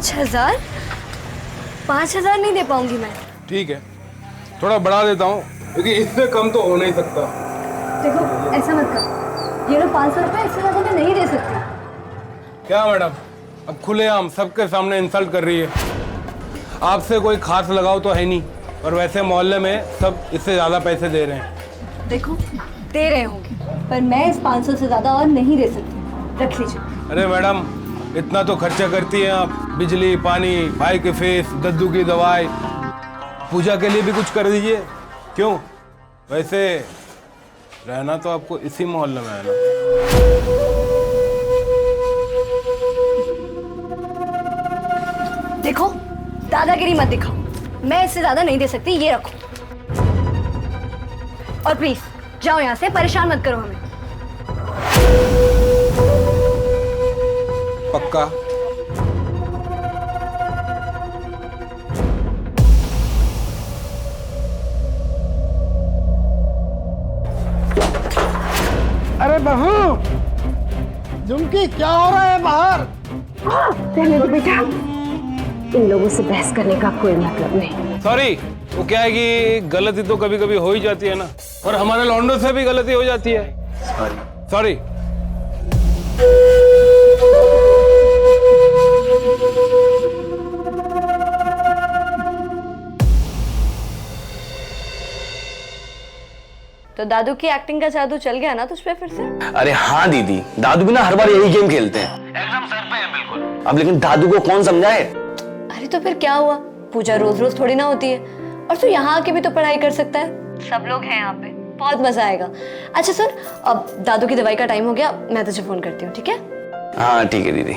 5,000? 5,000 नहीं दे पाऊंगी मैं। ठीक है, थोड़ा बढ़ा देता हूँ, क्योंकि इससे कम तो हो नहीं सकता। देखो ऐसा मत कर, ये लो 500 रुपए, इससे ज्यादा मैं नहीं दे सकती। क्या मैडम, अब खुलेआम सबके सामने इंसल्ट कर रही है। आपसे कोई खास लगाव तो है नहीं, और वैसे मोहल्ले में सब इससे ज्यादा पैसे दे रहे हैं। देखो दे रहे होंगे, पर मैं इस 500 से ज्यादा और नहीं दे सकती। रख लीजिए। अरे मैडम, इतना तो खर्चा करती हैं आप, बिजली, पानी, भाई की फीस, दद्दू की दवाई, पूजा के लिए भी कुछ कर दीजिए। क्यों, वैसे रहना तो आपको इसी मोहल्ले में है ना। देखो दादागिरी मत दिखाओ, मैं इससे ज्यादा नहीं दे सकती, ये रखो। और प्लीज जाओ यहाँ से, परेशान मत करो हमें। पक्का? अरे बहू, झुमकी क्या हो रहा है बाहर? रहने दो बेटा, इन लोगों से बहस करने का कोई मतलब नहीं। सॉरी, वो क्या है कि गलती तो कभी कभी हो ही जाती है ना, और हमारे लौंडों से भी गलती हो जाती है। सॉरी। तो दादू की एक्टिंग का जादू चल गया ना तुझ पे फिर से? अरे हाँ दीदी, दादू भी ना हर बार यही गेम खेलते हैं, एकदम सर पे है बिल्कुल। अब लेकिन दादू को कौन समझाए? अरे तो फिर क्या हुआ, पूजा रोज रोज थोड़ी ना होती है, और तू यहाँ आके भी तो पढ़ाई कर सकता है। सब लोग हैं यहाँ पे, बहुत मजा आएगा। अच्छा सुन, अब दादू की दवाई का टाइम हो गया, मैं तुझे फोन करती हूँ, ठीक है? हाँ ठीक है दीदी।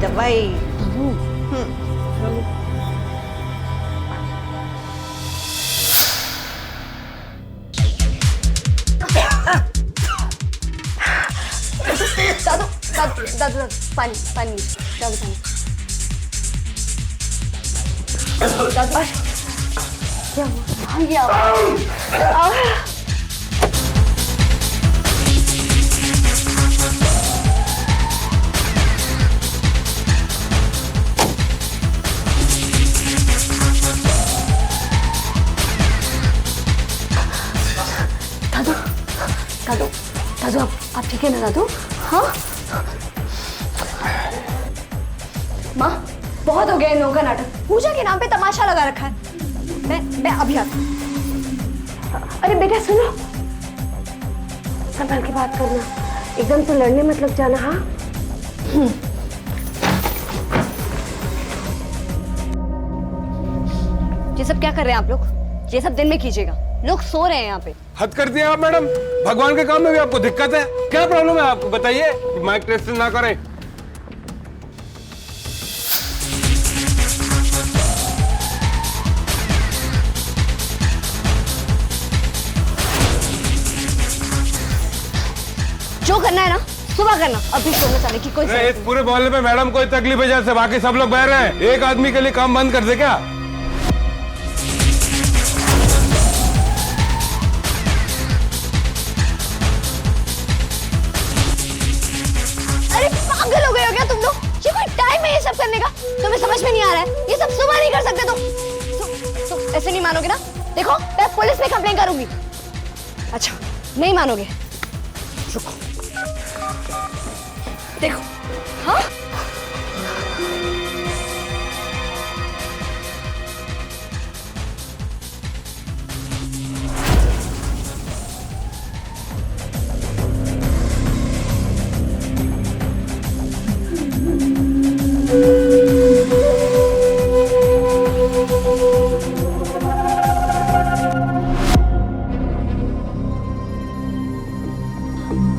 दवाई। दादू दादू दादू पानी पानी दादू पानी। दादू क्या हुआ? क्या हुआ? दादू दादू आप ठीक है ना दादू? हाँ माँ, बहुत हो गया इन लोगों का नाटक। पूजा के नाम पे तमाशा लगा रखा है। मैं अभी आती हूँ। अरे बेटा सुनो, संभल के बात करना, एकदम से लड़ने मत लग जाना। हाँ ये सब क्या कर रहे हैं आप लोग? ये सब दिन में कीजिएगा, लोग सो रहे हैं यहाँ पे। हद कर दिया आप मैडम, भगवान के काम में भी आपको दिक्कत है? क्या प्रॉब्लम है आपको, बताइए। माइक टेस्ट ना करें। जो करना है ना सुबह करना, अभी सोने जाने की कोई इस जरूरत पूरे मोहल्ले में मैडम कोई तकलीफ है जैसे बाकी सब लोग बह रहे हैं, एक आदमी के लिए काम बंद कर दे क्या? अरे पागल हो गए हो क्या तुम लोग? ये कोई टाइम है ये सब करने का? तुम्हें समझ में नहीं आ रहा है? ये सब सुबह नहीं कर सकते तुम ऐसे नहीं मानोगे ना? देखो मैं पुलिस में कंप्लेन करूंगी। अच्छा नहीं मानोगे, रुको देखो। हाँ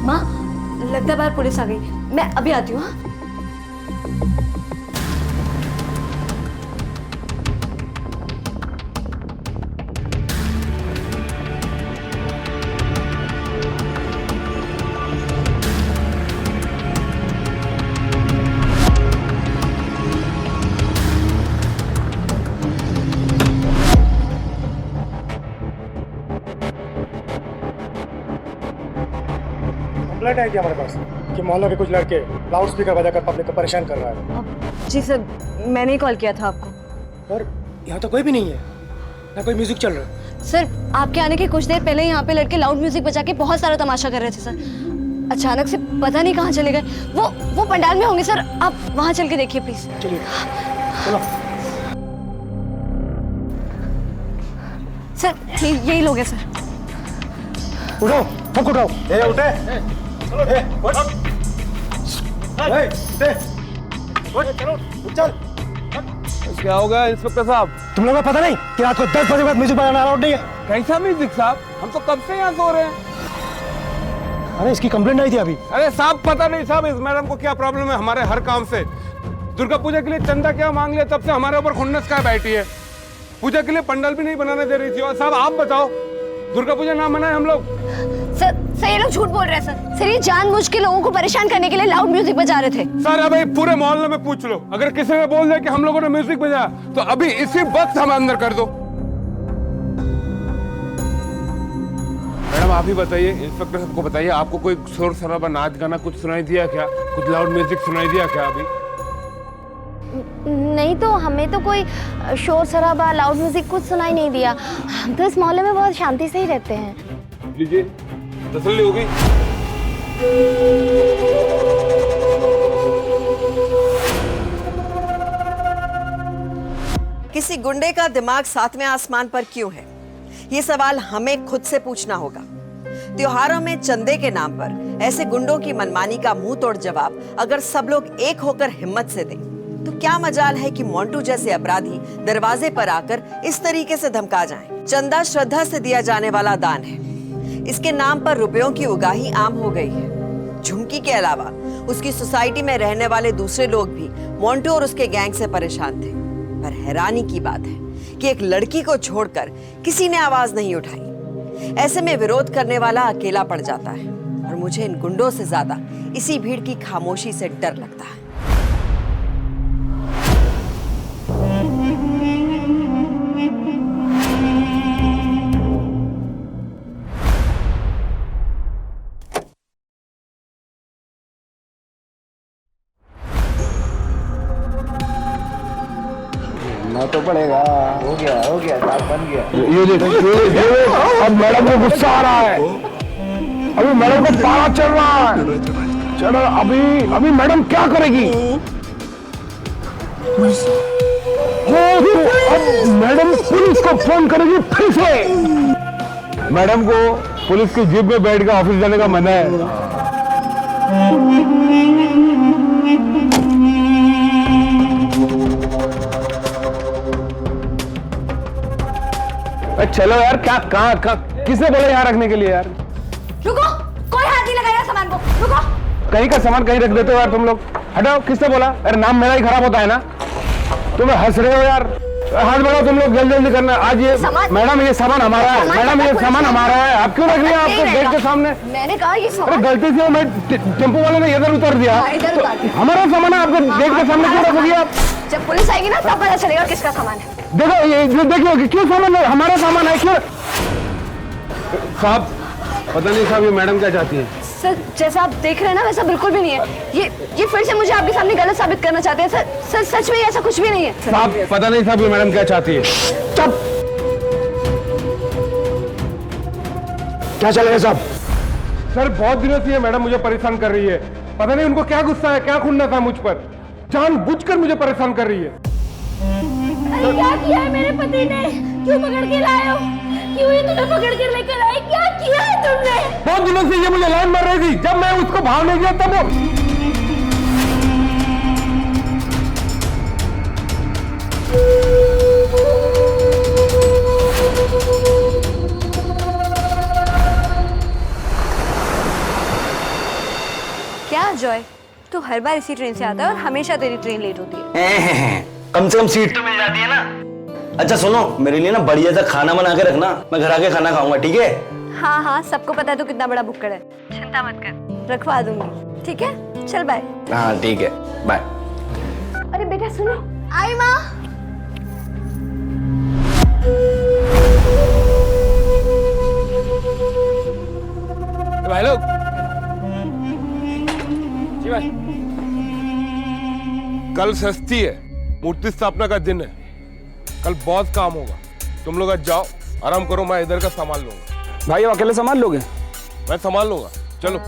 माँ, लगता है बाहर पुलिस आ गई, मैं अभी आती हूँ। हाँ कंप्लेंट आई थी हमारे पास कि मोहल्ले के कुछ लड़के लाउड स्पीकर बजाकर पब्लिक को परेशान कर रहा है। जी सर, मैंने ही कॉल किया था आपको। और यहाँ तो कोई भी नहीं है, ना कोई म्यूजिक चल रहा है। सर, आपके आने के कुछ देर पहले यहाँ पे लड़के लाउड म्यूजिक बजा के बहुत सारा तमाशा कर रहे थे सर। अचानक से पता नहीं कहाँ चले गए। वो पंडाल में होंगे सर, आप वहाँ चल के देखिए प्लीज। चलिए चलो। सर, यही लोग हैं सर। उठो, सबको उठाओ। उठे। चल। क्या हो गया इंस्पेक्टर साहब? तुम लोगों को पता नहीं कि रात को 10 बजे बाद म्यूजिक बजाना अलाउड नहीं है? कैसा म्यूजिक साहब? हम तो कब से यहाँ सो रहे हैं। अरे इसकी कंप्लेंट आई थी अभी। अरे साहब पता नहीं साहब, इस मैडम को क्या प्रॉब्लम है हमारे हर काम से। दुर्गा पूजा के लिए चंदा क्या मांग लिया, तब से हमारे ऊपर खुन्नस का बैठी है। पूजा के लिए पंडाल भी नहीं बनाने दे रही थी। और साहब आप बताओ, दुर्गा पूजा ना मनाए हम लोग? सर ये लोग झूठ बोल रहे हैं सर। सर ये जानबूझ के लोगों को परेशान करने के लिए लाउड म्यूजिक बजा रहे थे। सर अभी पूरे मोहल्ले में पूछ लो, अगर किसी ने बोल दिया कि हम लोगों ने म्यूजिक बजाया तो अभी इसी वक्त हमें अंदर कर दो। मैडम आप ही बताइए, इंस्पेक्टर साहब को बताइए, आपको कोई शोर शराबा, नाच गाना कुछ सुनाई दिया क्या? कुछ लाउड म्यूजिक सुनाई दिया क्या अभी? नहीं तो हमें तो कोई शोर शराबा, लाउड म्यूजिक कुछ सुनाई नहीं दिया। हम तो इस मोहल्ले में बहुत शांति से ही रहते हैं। लीजिए, तसल्ली हो गई। किसी गुंडे का दिमाग सातवें आसमान पर क्यों है, ये सवाल हमें खुद से पूछना होगा। त्योहारों में चंदे के नाम पर ऐसे गुंडों की मनमानी का मुंह तोड़ जवाब अगर सब लोग एक होकर हिम्मत से दें, तो क्या मजाल है कि मोंटू जैसे अपराधी दरवाजे पर आकर इस तरीके से धमका जाएं। चंदा श्रद्धा से दिया जाने वाला दान है, इसके नाम पर रुपयों की उगाही आम हो गई है। झुमकी के अलावा उसकी सोसाइटी में रहने वाले दूसरे लोग भी मोंटू और उसके गैंग से परेशान थे। पर हैरानी की बात है कि एक लड़की को छोड़कर किसी ने आवाज नहीं उठाई। ऐसे में विरोध करने वाला अकेला पड़ जाता है और मुझे इन गुंडों से ज्यादा इसी भीड़ की खामोशी से डर लगता है। तो पड़ेगा। हो गया साथ बन गया। ये देखो, अब मैडम को गुस्सा आ रहा है। अभी मैडम को पारा चल रहा है। चलो अभी मैडम क्या करेगी? अब मैडम पुलिस को फोन करेगी फिर से। मैडम को पुलिस की जीप में बैठ कर ऑफिस जाने का मना है। चलो यार, क्या कहाँ किसने बोला यहाँ रखने के लिए यार? रुको, कोई हाथ नहीं लगाएगा सामान को। रुको, कहीं का सामान कहीं रख देते हो यार तुम लोग। हटाओ, किसने बोला? अरे नाम मेरा ही खराब होता है ना। तुम हंस रहे हो यार, हाथ बढ़ाओ तुम लोग, जल्दी जल्दी करना। आज ये मैडम ये सामान हमारा है, मैडम ये सामान हमारा है। आप क्यों रख लिया आपको गेट के सामने? मैंने कहा ये अरे सामान गलती से मैं टेम्पो वाले ने इधर उतर दिया। हमारा सामान है, आपको गेट के सामने क्यों रख दिया? जब पुलिस आएगी ना तब पता चलेगा किसका सामान है। देखो ये देखिए क्यों सामान है, हमारा सामान है। क्यों साहब? पता नहीं साहब ये मैडम क्या चाहती है। सर जैसा आप देख रहे हैं ना वैसा बिल्कुल भी नहीं है। ये फिर से मुझे आपके सामने गलत साबित करना चाहते हैं। सर सच में ऐसा कुछ भी नहीं है। साहब पता नहीं साहब ये मैडम क्या चाहती है। चुप। क्या चल रहा है साहब? सर बहुत दिनों से ये मैडम मुझे परेशान कर रही है। पता नहीं उनको क्या गुस्सा है, क्या खुन्नस है मुझ पर। जानबूझकर मुझे परेशान कर रही है। अरे क्या किया है मेरे पति ने? क्यों पकड़ के लाए हो? क्यों ही तुम्हें पकड़ के लेकर आए? क्या किया है तुमने? बहुत दिनों से ये मुझे लाइन मार रही थी। जब मैं उसको भाव नहीं दिया तब वो क्या जॉय, तू हर बार इसी ट्रेन से आता है और हमेशा तेरी ट्रेन लेट होती है। कम से कम सीट तो मिल जाती है ना। अच्छा सुनो, मेरे लिए ना बढ़िया सा खाना बना के रखना, मैं घर आके खाना खाऊंगा, ठीक है? हाँ, सबको पता है तू कितना बड़ा बुक्कड़ है। चिंता मत कर, रखवा दूंगी। ठीक है, चल बाय। हाँ ठीक है, बाय। अरे बेटा सुनो। आई माँ। भाई लोग कल षष्ठी है, मूर्ति स्थापना का दिन है। कल बहुत काम होगा। तुम लोग आज जाओ, आराम करो, मैं इधर का सामान लूंगा। भाई अब अकेले संभाल लोगे? मैं संभाल लूंगा, चलो।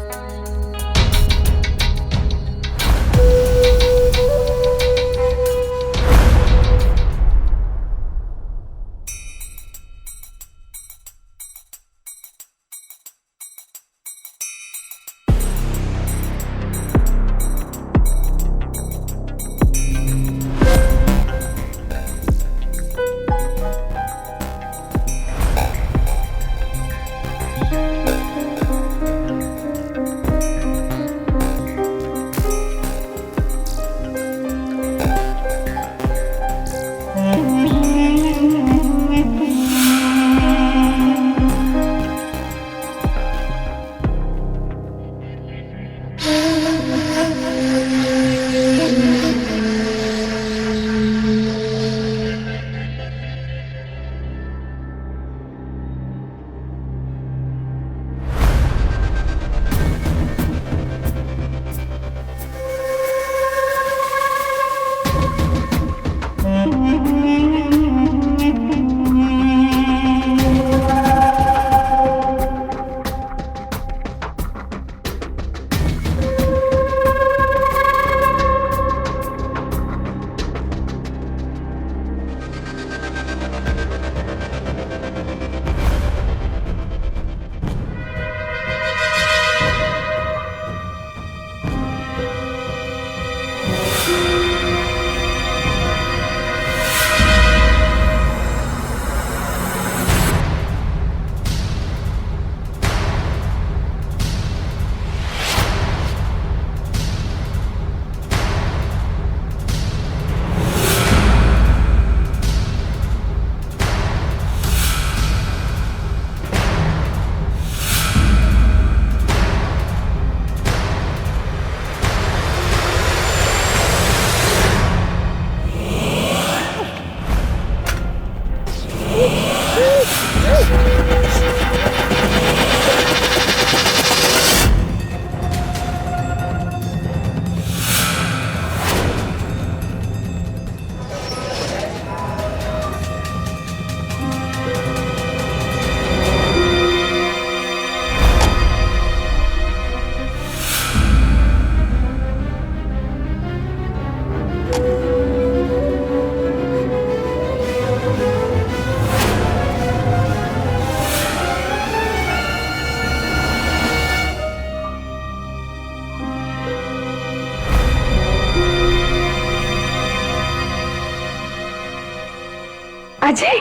अजय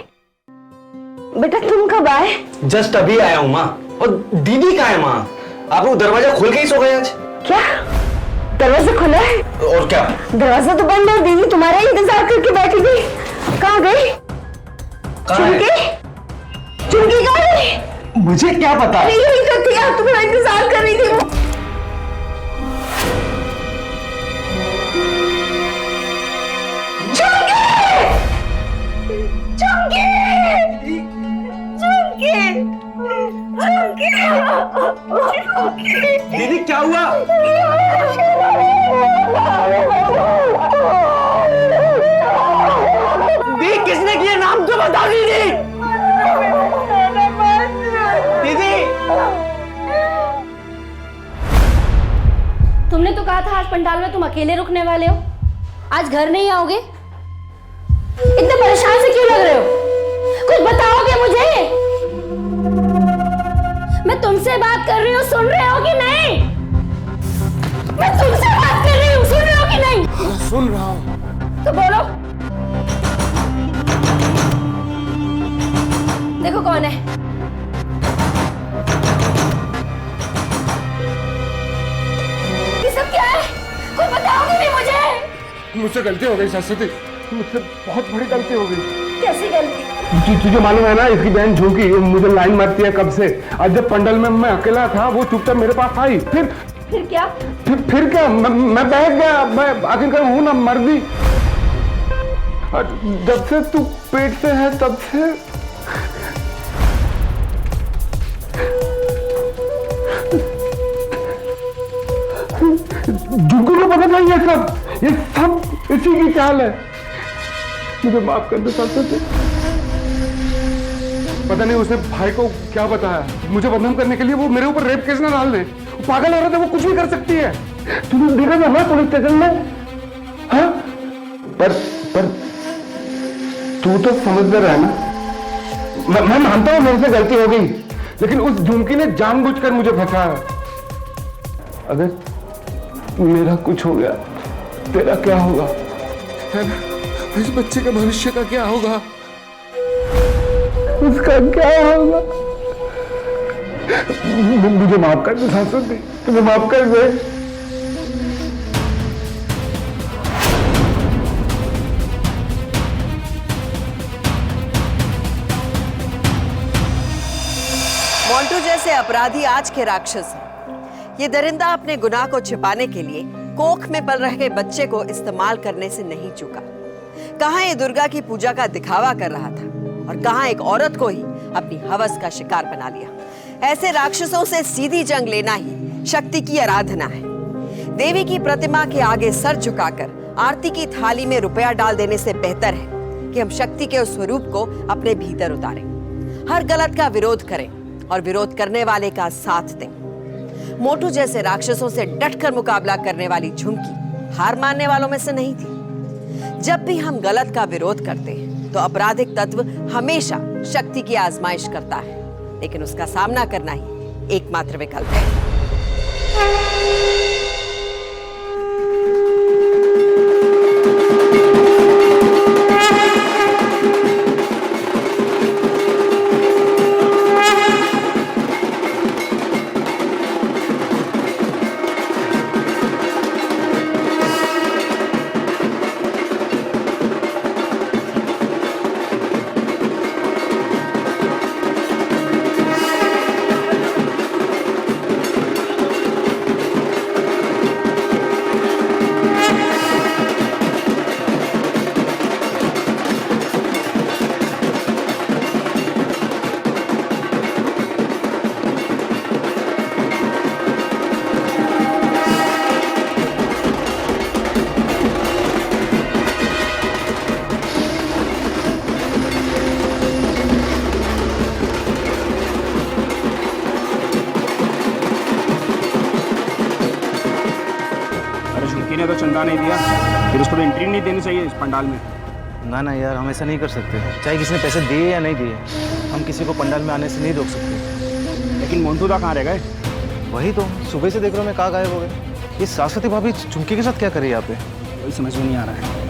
बेटा तुम कब आए? जस्ट अभी आया हूँ माँ। और दीदी कहाँ है माँ? आप लोग दरवाजा खोल के ही सो गए आज? क्या दरवाजा खुला है? और क्या? दरवाजा तो बंद है। दीदी तुम्हारा इंतजार करके बैठी थी, कहाँ गई? चुमकी चुमकी कहाँ गई? मुझे क्या पता? यही तो थी, आप तुम्हारा इंतजार कर रही थी वो। दीदी क्या हुआ? दीदी किसने किया? नाम तो बता दीदी। दीदी तुमने तो कहा था आज पंडाल में तुम अकेले रुकने वाले हो, आज घर नहीं आओगे? इतने परेशान से क्यों लग रहे हो? कुछ बताओगे मुझे? मैं तुमसे बात कर रही हूँ, सुन रहे हो कि नहीं? मैं तुमसे बात कर रही हूँ, सुन रहे हो कि नहीं? सुन रहा हूँ। तो बोलो। देखो कौन है। ये सब क्या है? कोई बताओगे भी मुझे? मुझसे गलती हो गई सरस्वती, मुझसे बहुत बड़ी गलती हो गई। कैसी गलती? तुझे मालूम है ना, इसकी बहन झुकी मुझे लाइन मारती है कब से। आज जब पंडल में मैं अकेला था, वो चुपचाप मेरे पास आई। फिर क्या? फिर क्या, मैं बैठ गया। मैं आखिरकार हूं ना मर्दी। जब से तू पेट से है तब से झुग्गू को पता नहीं ये सब इसी की चाल है। मुझे माफ कर दो सरस्वती। पता नहीं उसने भाई को क्या बताया, मुझे बदनाम करने के लिए वो मेरे ऊपर रेप केस ना डाल दे। वो पागल औरत है, वो कुछ भी कर सकती है। तुमने देखा था ना पुलिस स्टेशन में? हाँ? पर तू तो समझदार है ना। मैं मानता हूँ मेरे से गलती हो गई, लेकिन उस झुमकी ने जानबूझकर मुझे फंसाया। अगर मेरा कुछ हो गया, तेरा क्या होगा? है ना? इस बच्चे के भविष्य का क्या होगा? उसका क्या होगा? मुझे माफ कर दे सरस्वती, तुम्हें माफ कर दे। मोंटू जैसे अपराधी आज के राक्षस हैं। ये दरिंदा अपने गुनाह को छिपाने के लिए कोख में पल रहे बच्चे को इस्तेमाल करने से नहीं चूका। कहां ये दुर्गा की पूजा का दिखावा कर रहा था और कहां एक औरत को ही अपनी हवस का शिकार बना लिया। ऐसे राक्षसों से सीधी जंग लेना ही शक्ति की आराधना है। देवी की प्रतिमा के आगे सर झुकाकर आरती की थाली में रुपया डाल देने से बेहतर है कि हम शक्ति के उस स्वरूप को अपने भीतर उतारें। हर गलत का विरोध करें और विरोध करने वाले का साथ दें। मोटू जैसे राक्षसों से डटकर मुकाबला करने वाली झुमकी हार मानने वालों में से नहीं थी। जब भी हम गलत का विरोध करते हैं तो आपराधिक तत्व हमेशा शक्ति की आजमाइश करता है, लेकिन उसका सामना करना ही एकमात्र विकल्प है। ने तो चंदा नहीं दिया, फिर उसको तो एंट्री नहीं देनी चाहिए इस पंडाल में। ना यार, हम ऐसा नहीं कर सकते। चाहे किसी ने पैसे दिए या नहीं दिए, हम किसी को पंडाल में आने से नहीं रोक सकते। लेकिन मोंटू दा कहाँ रह गए? वही तो सुबह से देख रहा हूँ मैं, कहाँ गायब हो गए। ये सरस्वती भाभी झुमकी के साथ क्या कर रही है यहाँ पे? वही समझ में नहीं आ रहा है।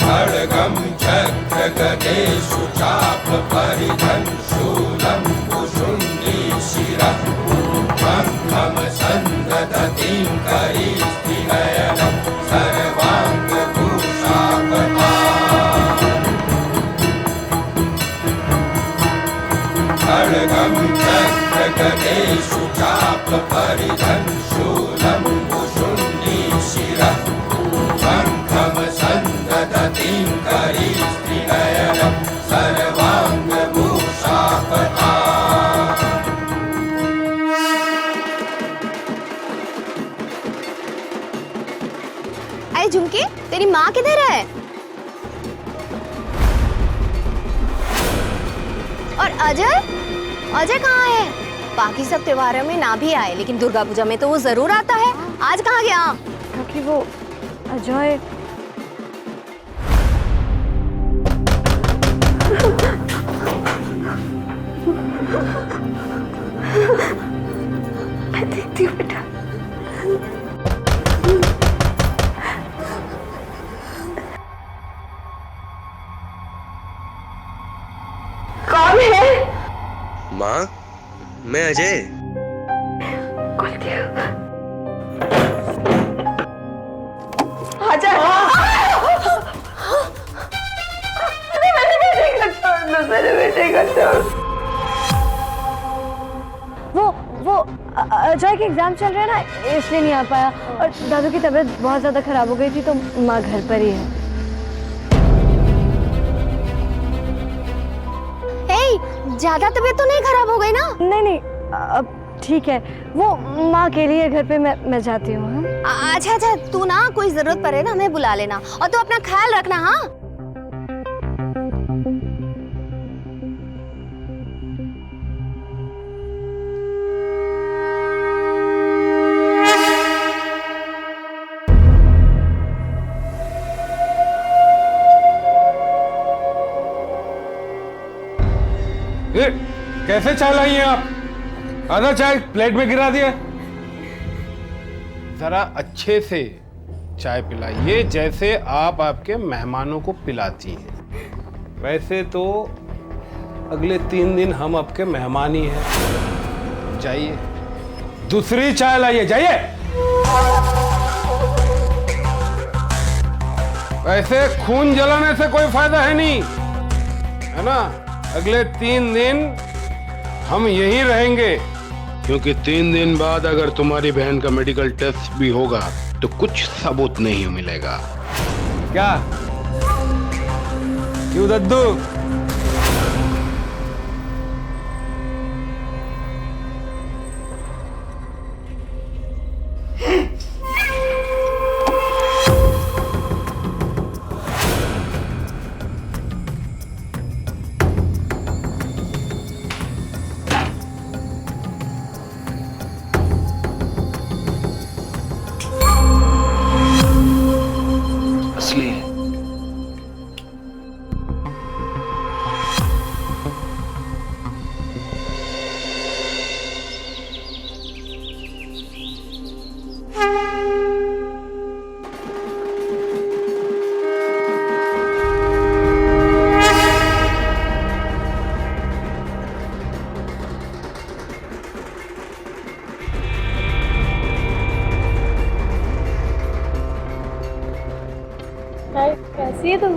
खड्गं चक्र गदेषु चाप परिधं शूलं भुशुण्डी शिरः शङ्खं सन्दधतीं करीस्त्रिनयनं सर्वाङ्गभूषापहाम्। खड्गं चक्र गदेषु चाप परिधं शूलं भुशुण्डी शिरः शङ्खं सन्दधतीं करीस्त्रिनयनं सर्वाङ्गभूषापहाम्। अरे झुमके, तेरी माँ किधर है? और अजय? अजय कहाँ है? बाकी सब त्योहारों में ना भी आए, लेकिन दुर्गा पूजा में तो वो जरूर आता है। आज कहाँ गया? क्योंकि वो अजय मैं देखती हूँ बेटा। कौन है? माँ, मैं अजय। खोल दिया। अजय, मेरे बेटे का छोड़ दो, मेरे बेटे का छोड़। वो अजय के एग्जाम चल रहे हैं ना, इसलिए नहीं आ पाया। और दादू की तबीयत बहुत ज़्यादा खराब हो गई थी, तो माँ घर पर ही है। ज्यादा तबीयत तो नहीं खराब हो गई ना? नहीं, अब ठीक है। वो माँ के लिए घर पे मैं जाती हूँ। अच्छा, तू ना कोई जरूरत पड़े ना हमें बुला लेना, और तू अपना ख्याल रखना। हाँ, ये कैसे चाय लाई हैं आप? आधा चाय प्लेट में गिरा दिया। जरा अच्छे से चाय पिलाइए, जैसे आप आपके मेहमानों को पिलाती हैं। वैसे तो अगले 3 दिन हम आपके मेहमान ही हैं। जाइए, दूसरी चाय लाइए, जाइए। वैसे खून जलाने से कोई फायदा है नहीं, है ना? अगले 3 दिन हम यहीं रहेंगे, क्योंकि 3 दिन बाद अगर तुम्हारी बहन का मेडिकल टेस्ट भी होगा तो कुछ सबूत नहीं मिलेगा। क्या क्यों दद्दू? कैसी है तुम?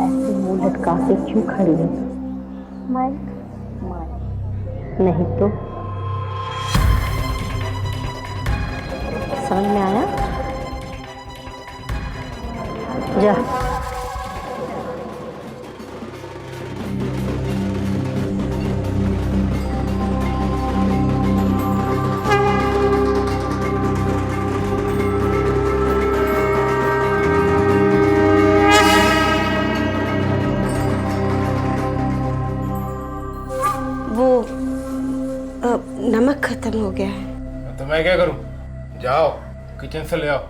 ऐसे मुंह लटका के क्यों खड़ी है? नहीं तो समझ में आया? जा। नमक खत्म हो गया है। तो मैं क्या करूं? जाओ किचन से ले आओ।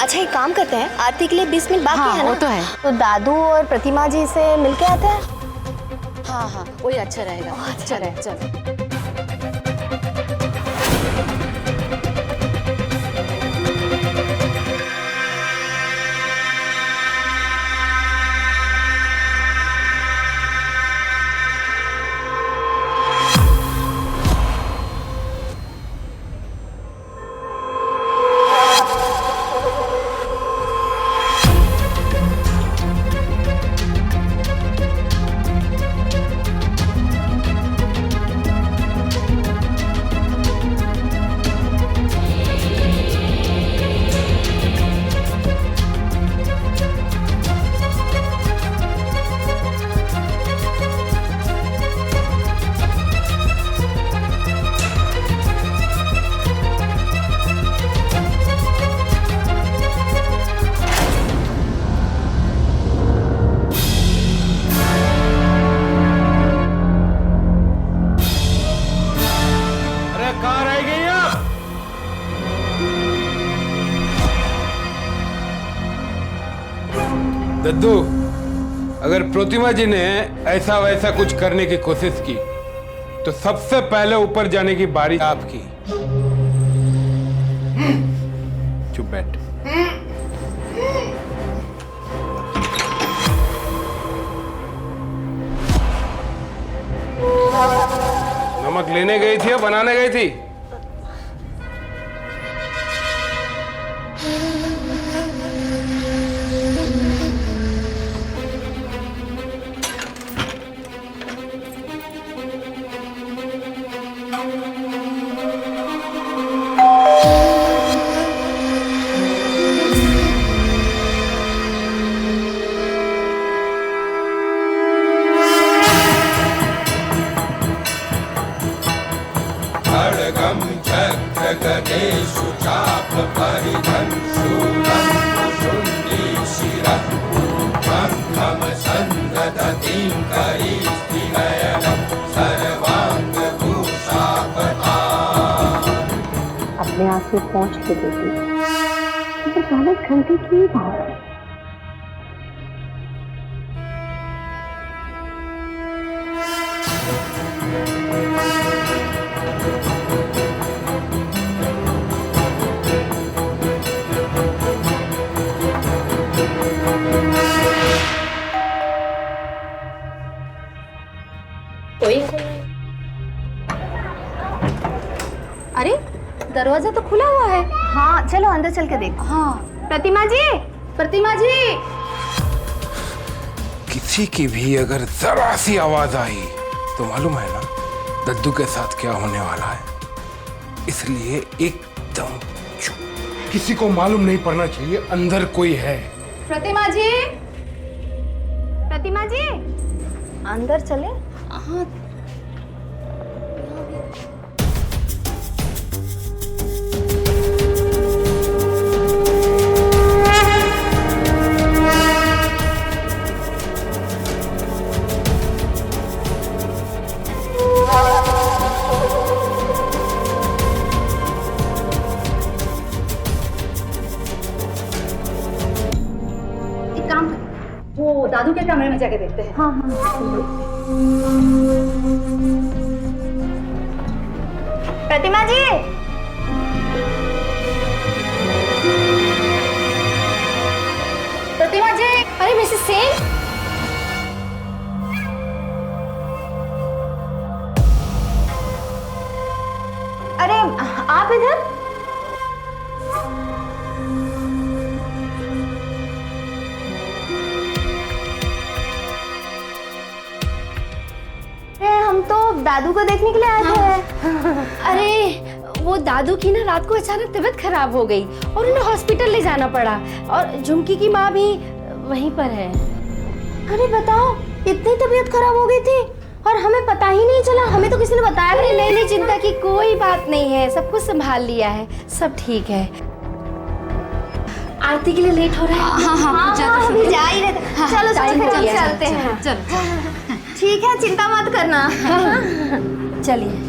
अच्छा, एक काम करते हैं, आरती के लिए 20 मिनट बाकी है ना? वो तो है। तो दादू और प्रतिमा जी से मिलके आते हैं। हाँ, वही अच्छा रहेगा। चलो। दद्दू, अगर प्रतिमा जी ने ऐसा वैसा कुछ करने की कोशिश की तो सबसे पहले ऊपर जाने की बारी आपकी। चुप बैठ। नमक लेने गई थी या बनाने गई थी? अपने आप में पहुंच के देती तो 24 घंटे की बात है। अरे दरवाजा तो खुला हुआ है। हाँ चलो अंदर चल के देखो। हाँ प्रतिमा जी, प्रतिमा जी। किसी की भी अगर जरा सी आवाज आई तो मालूम है ना दद्दू के साथ क्या होने वाला है। इसलिए एकदम चुप। किसी को मालूम नहीं पड़ना चाहिए अंदर कोई है। प्रतिमा जी, प्रतिमा जी अंदर चले। हाँ वो दादू के कमरे में जाके देखते हैं। हाँ हाँ प्रतिमा जी, प्रतिमा जी। अरे मिसेस सेन, अरे आप इधर। हम तो दादू को देखने के लिए आए थे। अरे वो दादू की ना रात को अचानक तबीयत खराब हो गई और उन्हें हॉस्पिटल ले जाना पड़ा और झुमकी की माँ भी वहीं पर है। अरे बताओ, इतनी तबीयत खराब हो गई थी और हमें पता ही नहीं चला। हमें तो किसी ने बताया भी नहीं। नहीं, चिंता की कोई बात नहीं है, सब कुछ संभाल लिया है, सब ठीक है। आरती के लिए लेट हो रहा है। हाँ, अभी जा ही रहे थे। चलो चलते हैं। चलो ठीक है, चिंता मत करना। चलिए।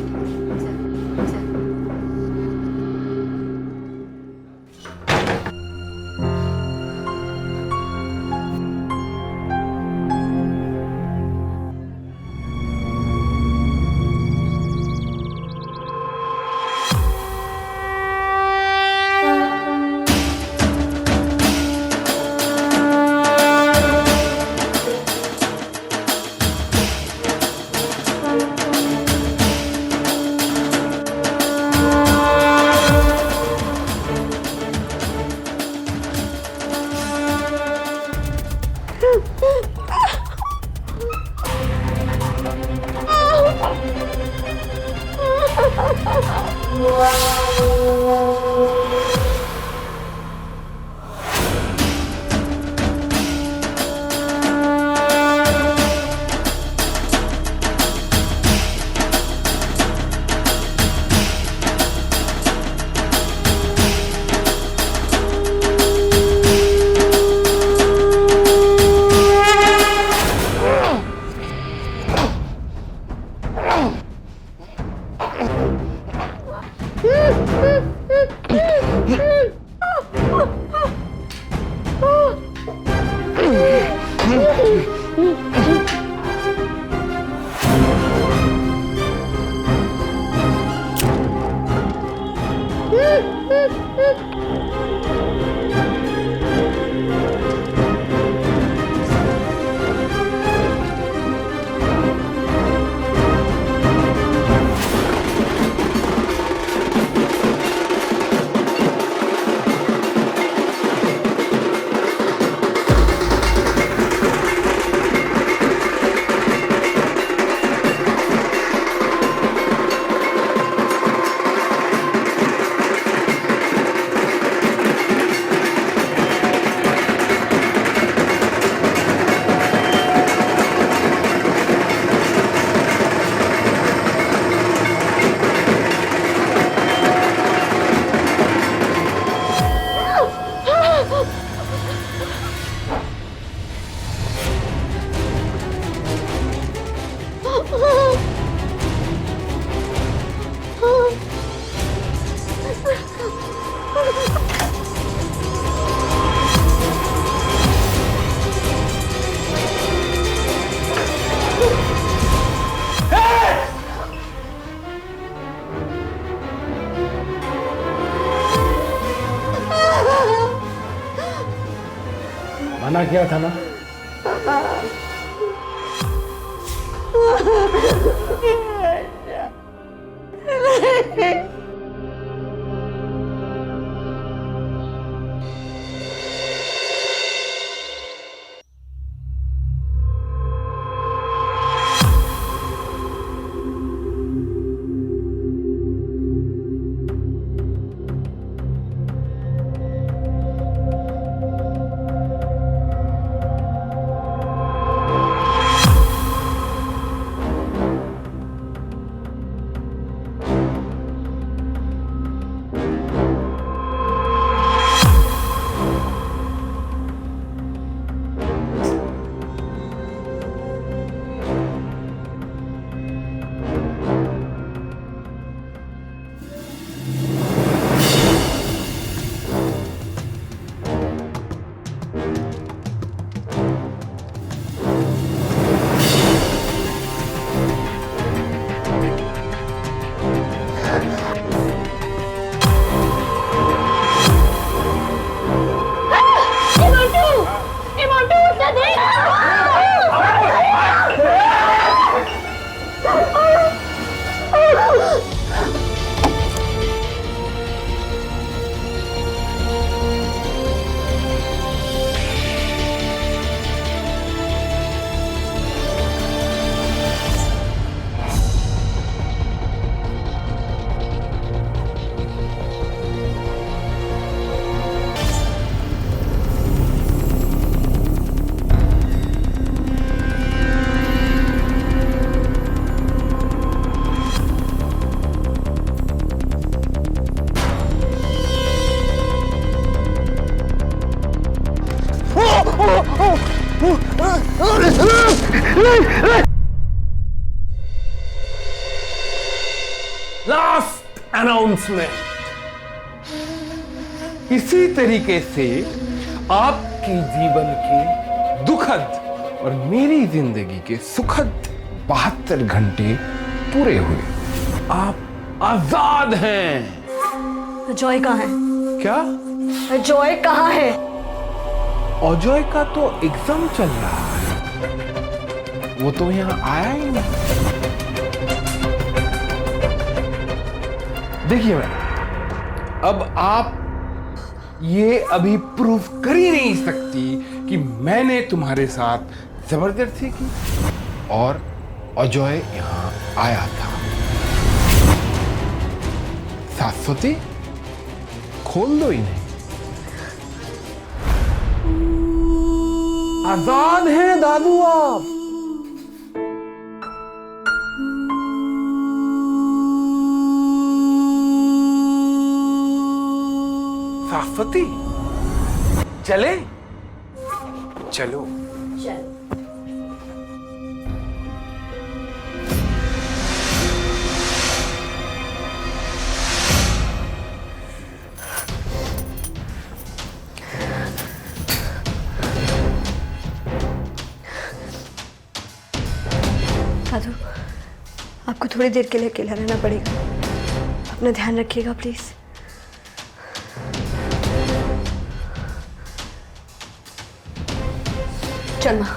मना किया था ना। Last announcement. इसी तरीके से आपकी जीवन के दुखद और मेरी जिंदगी के सुखद 72 घंटे पूरे हुए। आप आजाद हैं। जॉय कहाँ है? क्या? जॉय कहाँ है? अजय का तो एग्जाम चल रहा है, वो तो यहाँ आया ही नहीं। देखिए मैडम, अब आप ये अभी प्रूफ कर ही नहीं सकती कि मैंने तुम्हारे साथ जबरदस्ती की और अजय यहाँ आया था। शाश्वती, खोल दो इन्हें। आजाद हैं दादू आप। शाश्वती, चले? चलो। दादू, आपको थोड़ी देर के लिए अकेला रहना पड़ेगा। अपना ध्यान रखिएगा प्लीज। शर्मा।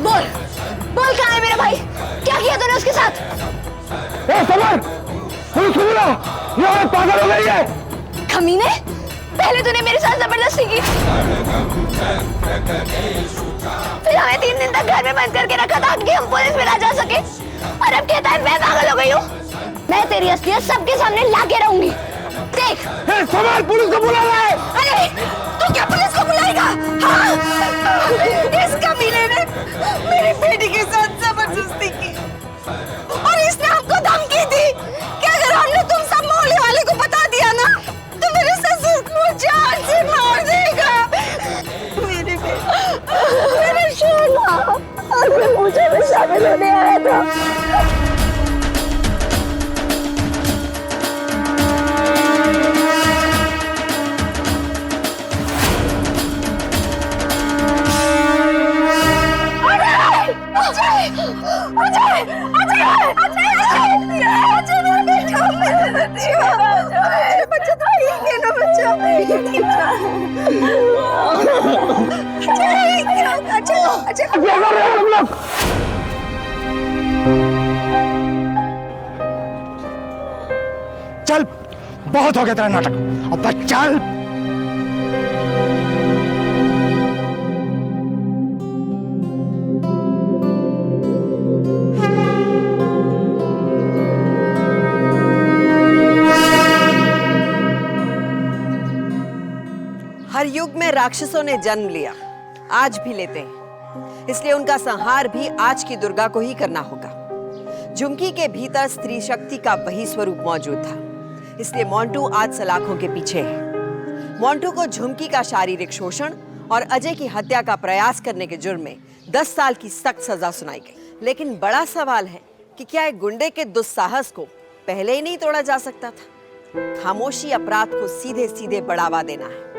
बोल बोल, कहाँ है मेरा भाई? क्या किया तूने उसके साथ? समर, पुलिस को बुलाओ, ये औरत पागल हो गई है। कमीने, पहले तूने मेरे साथ जबरदस्ती की, फिर हमें 3 दिन तक घर में बंद करके रखा था कि हम पुलिस में ना जा सके, और अब कहता है मैं पागल हो गई हूँ। मैं तेरी असलियत सबके सामने लाके रहूंगी। देख समर, पुलिस को बुला रहा है। अरे तू क्या पुलिस को बुलाएगा? हाँ? इस कमीने ने मेरी बेटी के साथ जबरदस्ती की, और इसने हमको धमकी दी कि अगर हमने तुम सब मोहल्ले वाले को बता दिया ना तो मेरे ससुर को जान से मार देगा। मेरी बेटी, मेरे शर्मा, और मैं पूजा में शामिल होने आया था। चल, बहुत हो गया तेरा नाटक, अब बस चल। हर युग में राक्षसों ने जन्म लिया, आज भी लेते हैं, इसलिए उनका संहार भी आज की दुर्गा को ही करना होगा। झुमकी के भीतर स्त्री शक्ति का वही स्वरूप मौजूद था, इसलिए मोंटू आज सलाखों के पीछे है। मोंटू को झुमकी का शारीरिक शोषण और अजय की हत्या का प्रयास करने के जुर्म में 10 साल की सख्त सजा सुनाई गई। लेकिन बड़ा सवाल है कि क्या एक गुंडे के दुस्साहस को पहले ही नहीं तोड़ा जा सकता था? खामोशी अपराध को सीधे सीधे बढ़ावा देना है।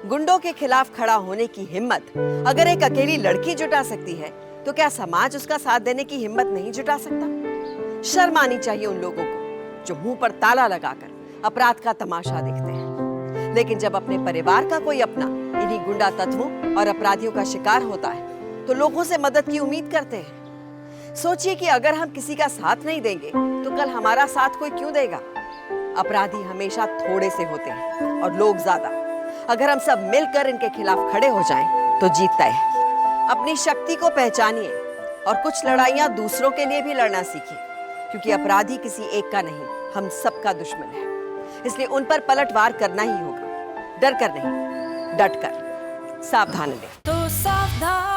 गुंडों के खिलाफ खड़ा होने की हिम्मत अगर एक अकेली लड़की जुटा सकती है, तो क्या समाज उसका साथ देने की हिम्मत नहीं जुटा सकता? शर्म आनी चाहिए उन लोगों को जो मुंह पर ताला लगाकर अपराध का तमाशा देखते हैं। लेकिन जब अपने परिवार का कोई अपना इन्हीं गुंडा तत्वों और अपराधियों का शिकार होता है, तो लोगों से मदद की उम्मीद करते हैं। सोचिए कि अगर हम किसी का साथ नहीं देंगे, तो कल हमारा साथ कोई क्यों देगा? अपराधी हमेशा थोड़े से होते हैं और लोग ज्यादा। अगर हम सब मिलकर इनके खिलाफ खड़े हो जाएं, तो जीतता है। अपनी शक्ति को पहचानिए और कुछ लड़ाइयां दूसरों के लिए भी लड़ना सीखिए, क्योंकि अपराधी किसी एक का नहीं, हम सबका दुश्मन है। इसलिए उन पर पलटवार करना ही होगा, डर कर नहीं, डट कर। सावधान रहें। तो सावधान।